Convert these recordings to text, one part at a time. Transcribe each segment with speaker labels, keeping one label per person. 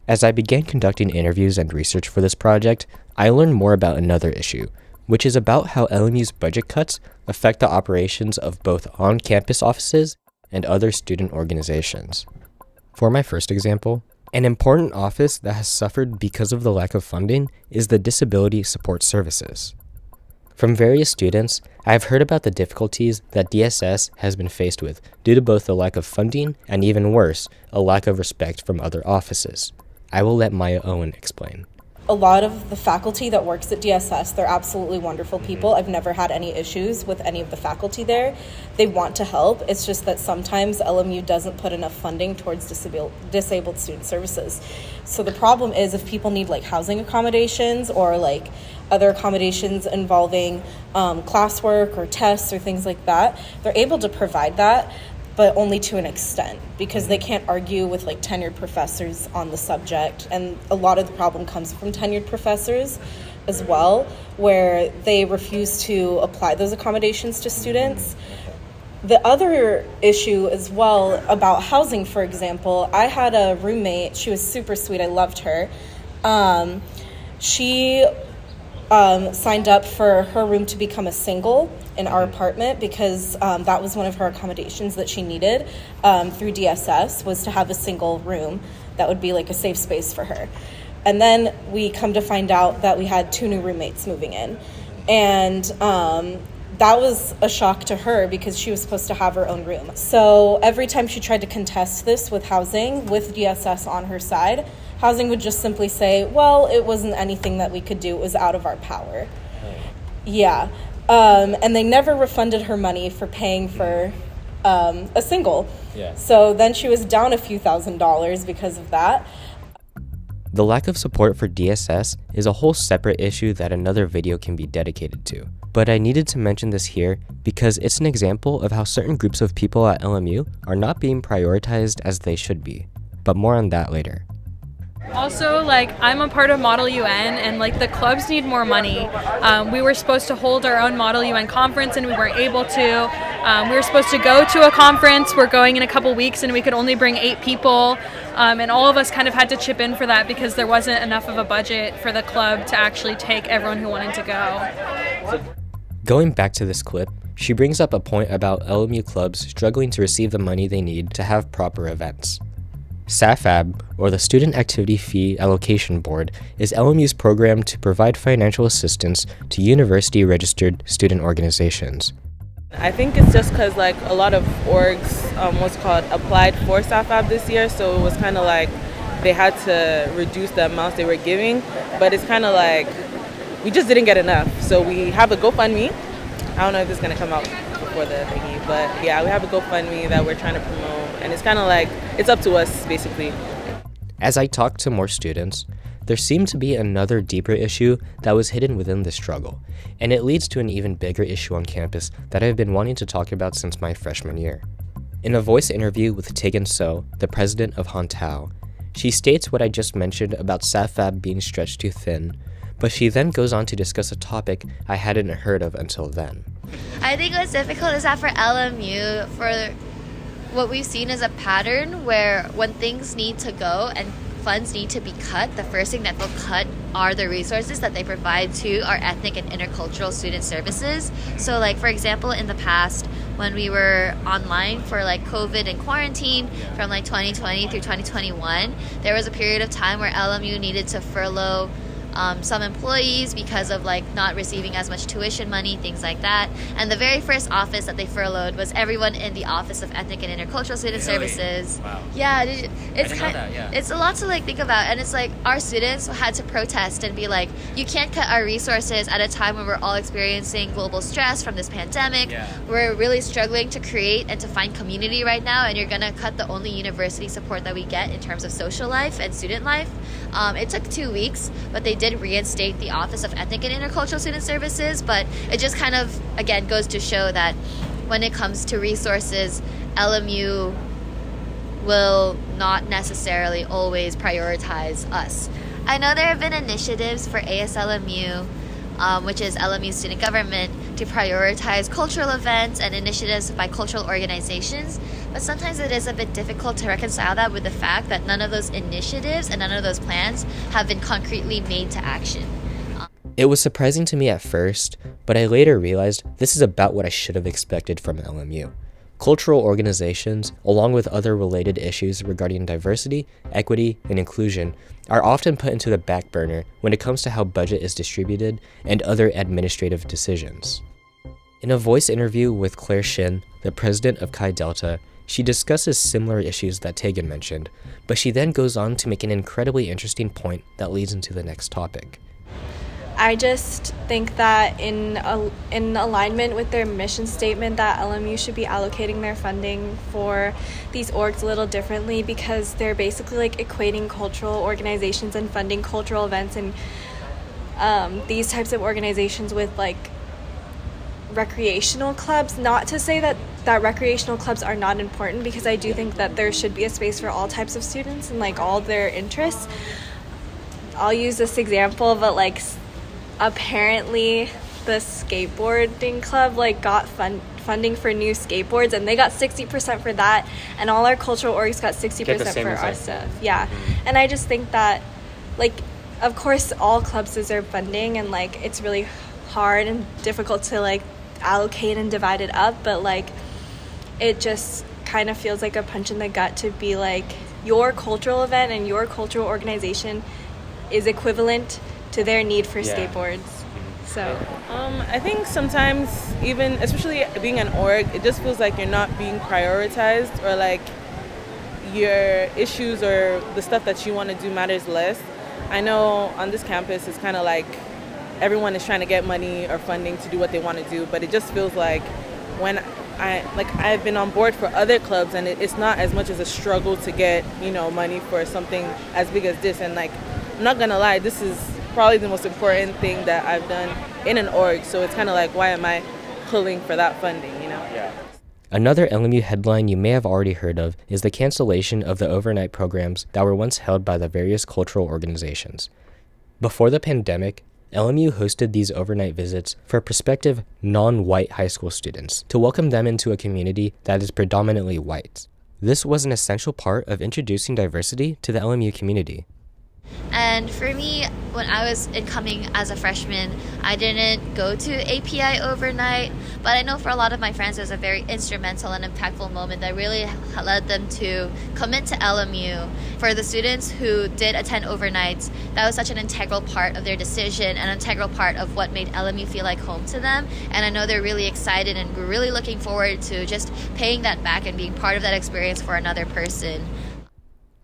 Speaker 1: As I began conducting interviews and research for this project, I learned more about another issue, which is about how LMU's budget cuts affect the operations of both on-campus offices and other student organizations. For my first example, an important office that has suffered because of the lack of funding is the Disability Support Services. From various students, I have heard about the difficulties that DSS has been faced with due to both the lack of funding and, even worse, a lack of respect from other offices. I will let Owen explain.
Speaker 2: A lot of the faculty that works at DSS, they're absolutely wonderful people. I've never had any issues with any of the faculty there. They want to help. It's just that sometimes LMU doesn't put enough funding towards disabled student services. So the problem is if people need like housing accommodations or like other accommodations involving classwork or tests or things like that, they're able to provide that, but only to an extent, because they can't argue with like tenured professors on the subject. And a lot of the problem comes from tenured professors as well, where they refuse to apply those accommodations to students. The other issue as well about housing, for example, I had a roommate, she was super sweet, I loved her. She signed up for her room to become a single in our apartment because that was one of her accommodations that she needed through DSS, was to have a single room that would be like a safe space for her. And then we come to find out that we had 2 new roommates moving in. And that was a shock to her because she was supposed to have her own room. So every time she tried to contest this with housing, with DSS on her side, housing would just simply say, well, it wasn't anything that we could do. It was out of our power. Yeah. And they never refunded her money for paying for a single. Yeah. So then she was down a few $1,000s because of that.
Speaker 1: The lack of support for DSS is a whole separate issue that another video can be dedicated to. But I needed to mention this here because it's an example of how certain groups of people at LMU are not being prioritized as they should be. But more on that later.
Speaker 3: Also, I'm a part of Model UN, and the clubs need more money. We were supposed to hold our own Model UN conference and we weren't able to. We were supposed to go to a conference. We're going in a couple weeks and we could only bring 8 people. And all of us kind of had to chip in for that because there wasn't enough of a budget for the club to actually take everyone who wanted to go.
Speaker 1: Going back to this clip, she brings up a point about LMU clubs struggling to receive the money they need to have proper events. SAFAB, or the Student Activity Fee Allocation Board, is LMU's program to provide financial assistance to university-registered student organizations.
Speaker 4: I think it's just because a lot of orgs, applied for SAFAB this year, so it was kind of they had to reduce the amounts they were giving, but it's kind of we just didn't get enough. So we have a GoFundMe. I don't know if it's going to come out before the thingy, but yeah, we have a GoFundMe that we're trying to promote, and it's kind of it's up to us, basically.
Speaker 1: As I talked to more students, there seemed to be another deeper issue that was hidden within the struggle, and it leads to an even bigger issue on campus that I've been wanting to talk about since my freshman year. In a voice interview with Teagan So, the president of Hantao, she states what I just mentioned about SAFAB being stretched too thin, but she then goes on to discuss a topic I hadn't heard of until then.
Speaker 5: I think what's difficult is that for LMU, for what we've seen is a pattern where when things need to go and funds need to be cut, the first thing that they'll cut are the resources that they provide to our ethnic and intercultural student services. So for example, in the past, when we were online for COVID and quarantine from 2020 through 2021, there was a period of time where LMU needed to furlough some employees because of not receiving as much tuition money, things like that. And the very first office that they furloughed was everyone in the Office of Ethnic and Intercultural Student Services. Wow. Yeah, it's a lot to think about, and it's our students had to protest and be you can't cut our resources at a time when we're all experiencing global stress from this pandemic. Yeah. We're really struggling to create and to find community right now, and you're gonna cut the only university support that we get in terms of social life and student life. It took 2 weeks, but they did reinstate the Office of Ethnic and Intercultural Student Services, but it just kind of, again, goes to show that when it comes to resources, LMU will not necessarily always prioritize us. I know there have been initiatives for ASLMU, which is LMU student government, to prioritize cultural events and initiatives by cultural organizations, but sometimes it is a bit difficult to reconcile that with the fact that none of those initiatives and none of those plans have been concretely made to action.
Speaker 1: It was surprising to me at first, but I later realized this is about what I should have expected from LMU. Cultural organizations, along with other related issues regarding diversity, equity, and inclusion, are often put into the back burner when it comes to how budget is distributed and other administrative decisions. In a voice interview with Claire Shin, the president of Chi Delta, she discusses similar issues that Teagan mentioned, but she then goes on to make an incredibly interesting point that leads into the next topic.
Speaker 6: I just think that in alignment with their mission statement that LMU should be allocating their funding for these orgs a little differently, because they're basically like equating cultural organizations and funding cultural events and these types of organizations with like recreational clubs. Not to say that recreational clubs are not important, because I do think that there should be a space for all types of students and like all their interests. I'll use this example, but like apparently the skateboarding club like got funding for new skateboards, and they got 60% for that, and all our cultural orgs got 60% for our stuff. Yeah. And I just think that like, of course all clubs deserve funding, and like it's really hard and difficult to like allocate and divide it up, but like it just kind of feels like a punch in the gut to be like, your cultural event and your cultural organization is equivalent to their need for skateboards. So
Speaker 4: I think sometimes, even especially being an org, it just feels like you're not being prioritized, or like your issues or the stuff that you want to do matters less. I know on this campus it's kind of like everyone is trying to get money or funding to do what they want to do, but it just feels like when I've been on board for other clubs, and it's not as much as a struggle to get, you know, money for something as big as this. And like, I'm not gonna lie, this is probably the most important thing that I've done in an org, so it's kind of like, why am I pulling for that funding, you know? Yeah.
Speaker 1: Another LMU headline you may have already heard of is the cancellation of the overnight programs that were once held by the various cultural organizations. Before the pandemic, LMU hosted these overnight visits for prospective non-white high school students to welcome them into a community that is predominantly white. This was an essential part of introducing diversity to the LMU community.
Speaker 5: And for me, when I was incoming as a freshman, I didn't go to API overnight, but I know for a lot of my friends it was a very instrumental and impactful moment that really led them to commit to LMU. For the students who did attend overnights, that was such an integral part of their decision, an integral part of what made LMU feel like home to them. And I know they're really excited, and we're really looking forward to just paying that back and being part of that experience for another person.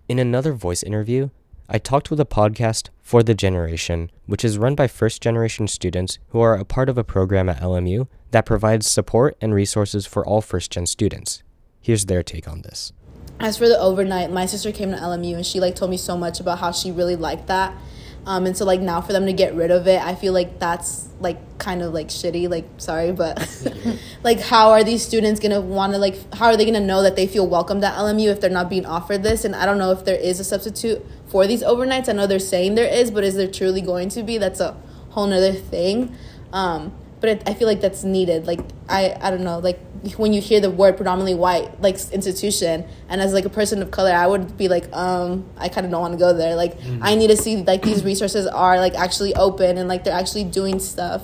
Speaker 1: In another voice interview, I talked with a podcast, For the Generation, which is run by first-generation students who are a part of a program at LMU that provides support and resources for all first-gen students. Here's their take on this.
Speaker 7: As for the overnight, my sister came to LMU, and she told me so much about how she really liked that. And so now for them to get rid of it, I feel like that's kind of shitty, sorry, but how are these students gonna want to how are they gonna know that they feel welcomed at LMU if they're not being offered this? And I don't know if there is a substitute for these overnights. I know they're saying there is, but is there truly going to be? That's a whole nother thing. But I feel like that's needed. I don't know, when you hear the word predominantly white, institution, and as a person of color, I would be I kind of don't want to go there. I need to see these resources are actually open, and they're actually doing stuff.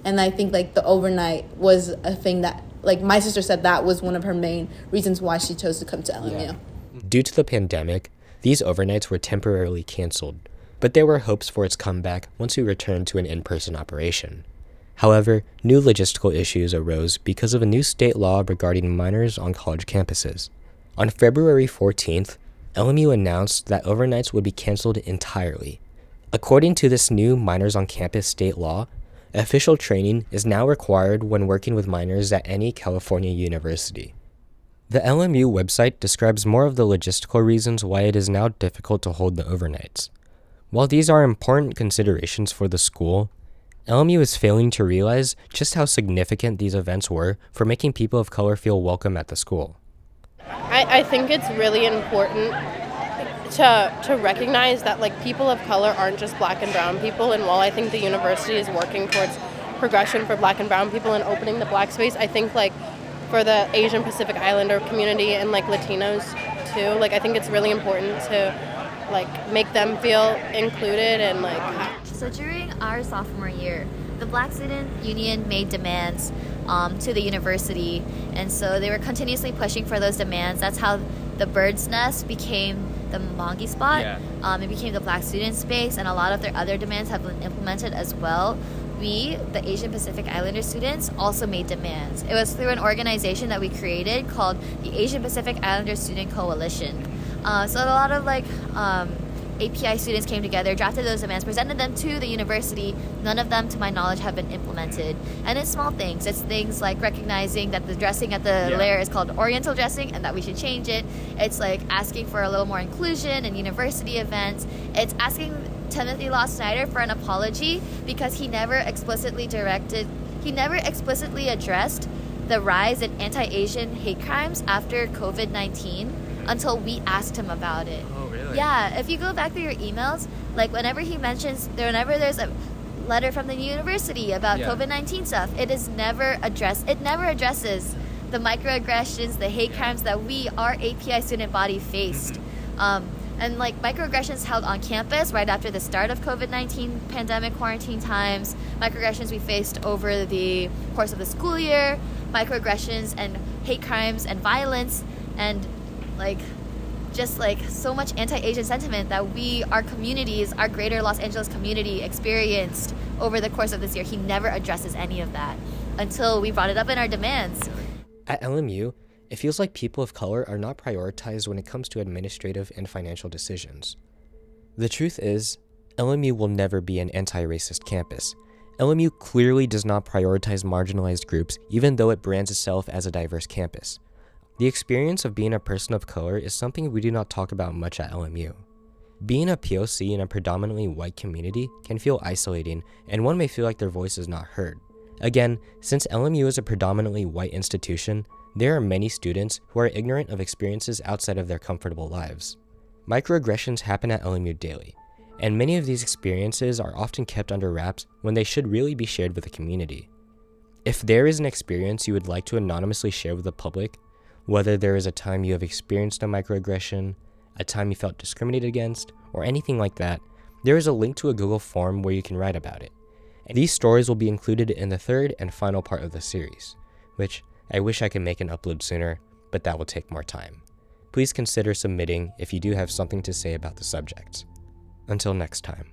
Speaker 7: And I think the overnight was a thing that my sister said that was one of her main reasons why she chose to come to LMU.
Speaker 1: Yeah. Due to the pandemic, these overnights were temporarily canceled, but there were hopes for its comeback once we returned to an in-person operation. However, new logistical issues arose because of a new state law regarding minors on college campuses. On February 14th, LMU announced that overnights would be canceled entirely. According to this new minors on campus state law, official training is now required when working with minors at any California university. The LMU website describes more of the logistical reasons why it is now difficult to hold the overnights. While these are important considerations for the school, LMU is failing to realize just how significant these events were for making people of color feel welcome at the school.
Speaker 8: I think it's really important to recognize that people of color aren't just black and brown people, and while I think the university is working towards progression for Black and brown people and opening the Black space. I think like for the Asian Pacific Islander community and like Latinos too, like I think it's really important to like make them feel included and like.
Speaker 5: So during our sophomore year, the Black Student Union made demands to the university, and so they were continuously pushing for those demands. That's how the Bird's Nest became the Mongi spot. It became the Black student space, and a lot of their other demands have been implemented as well. We, the Asian Pacific Islander students, also made demands. It was through an organization that we created called the Asian Pacific Islander Student Coalition. So a lot of like API students came together, drafted those demands, presented them to the university. None of them, to my knowledge, have been implemented. And it's small things. It's things like recognizing that the dressing at the lair is called Oriental dressing and that we should change it. It's like asking for a little more inclusion in university events. It's asking Timothy Law Snyder for an apology because he never explicitly addressed the rise in anti-Asian hate crimes after COVID-19 until we asked him about it.
Speaker 9: Oh, really?
Speaker 5: Yeah, if you go back through your emails, like whenever he mentions, whenever there's a letter from the university about COVID-19 stuff, it is never addressed. It never addresses the microaggressions, the hate crimes that we, our API student body, faced. And like microaggressions held on campus right after the start of COVID-19 pandemic quarantine times, microaggressions we faced over the course of the school year, microaggressions and hate crimes and violence, and like just like so much anti-Asian sentiment that we, our communities, our greater Los Angeles community experienced over the course of this year. He never addresses any of that until we brought it up in our demands.
Speaker 1: At LMU, it feels like people of color are not prioritized when it comes to administrative and financial decisions. The truth is, LMU will never be an anti-racist campus. LMU clearly does not prioritize marginalized groups, even though it brands itself as a diverse campus. The experience of being a person of color is something we do not talk about much at LMU. Being a POC in a predominantly white community can feel isolating, and one may feel like their voice is not heard. Again, since LMU is a predominantly white institution, there are many students who are ignorant of experiences outside of their comfortable lives. Microaggressions happen at LMU daily, and many of these experiences are often kept under wraps when they should really be shared with the community. If there is an experience you would like to anonymously share with the public, whether there is a time you have experienced a microaggression, a time you felt discriminated against, or anything like that, there is a link to a Google form where you can write about it. And these stories will be included in the third and final part of the series, which I wish I could make an upload sooner, but that will take more time. Please consider submitting if you do have something to say about the subject. Until next time.